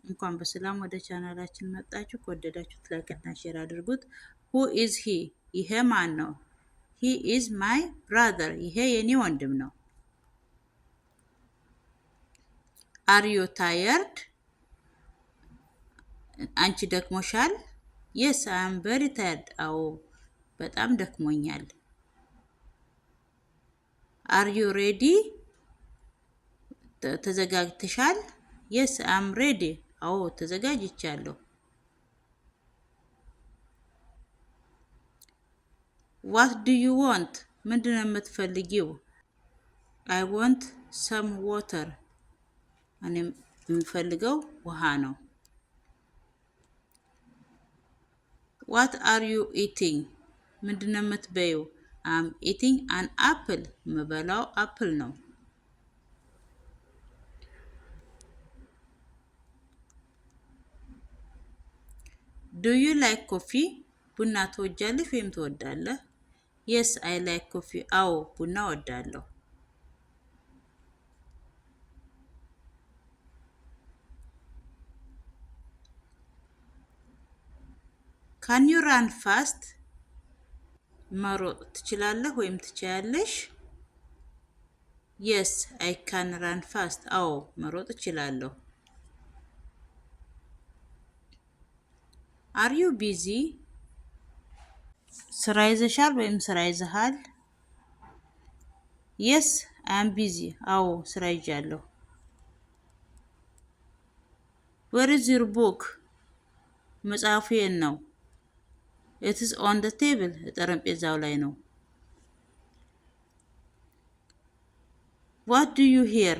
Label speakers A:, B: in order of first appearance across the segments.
A: እንኳን በሰላም ወደ ቻናላችን መጣችሁ። ከወደዳችሁት ላይክ እና ሼር አድርጉት። who is he? ይሄ ማን ነው? he is my brother. ይሄ የኔ ወንድም ነው። are you tired? አንቺ ደክሞሻል? yes, I am very tired. አዎ በጣም ደክሞኛል። are you ready? ተዘጋጅተሻል? yes, I am ready. አዎ ተዘጋጅቻለሁ። what do you want? ምንድነው የምትፈልጊው? I want some water. እኔ የምፈልገው ውሃ ነው። what are you eating? ምንድነው የምትበይው? I'm eating an apple. የምበላው አፕል ነው። do you like coffee? ቡና ትወጃለሽ ወይም ትወዳለህ? yes, I like coffee. አዎ ቡና እወዳለሁ። can you run fast? መሮጥ ትችላለህ ወይም ትችያለሽ? yes, I can run fast. አዎ መሮጥ እችላለሁ። are you busy? ስራ ይዘሻል ወይም ስራ ይዘሃል? yes, I am busy. አዎ ስራ ይዣለሁ። where is your book? መጽሐፉ የት ነው? it is on the table. ጠረጴዛው ላይ ነው። what do you hear?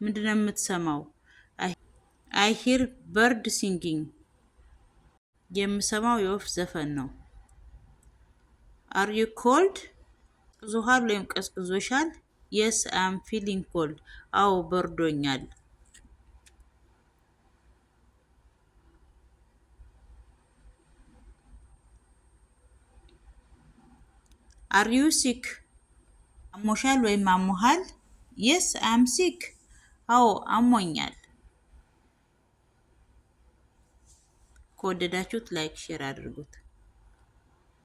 A: ምንድነው የምትሰማው? I hear bird singing. የምሰማው የወፍ ዘፈን ነው። are you cold? ቀዝቅዞሃል ወይም ቀዝቅዞሻል? yes, I am feeling cold. አዎ በርዶኛል። are you sick? አሞሻል ወይም አሞሃል? yes, I am sick. አዎ አሞኛል። ከወደዳችሁት ላይክ ሼር አድርጉት።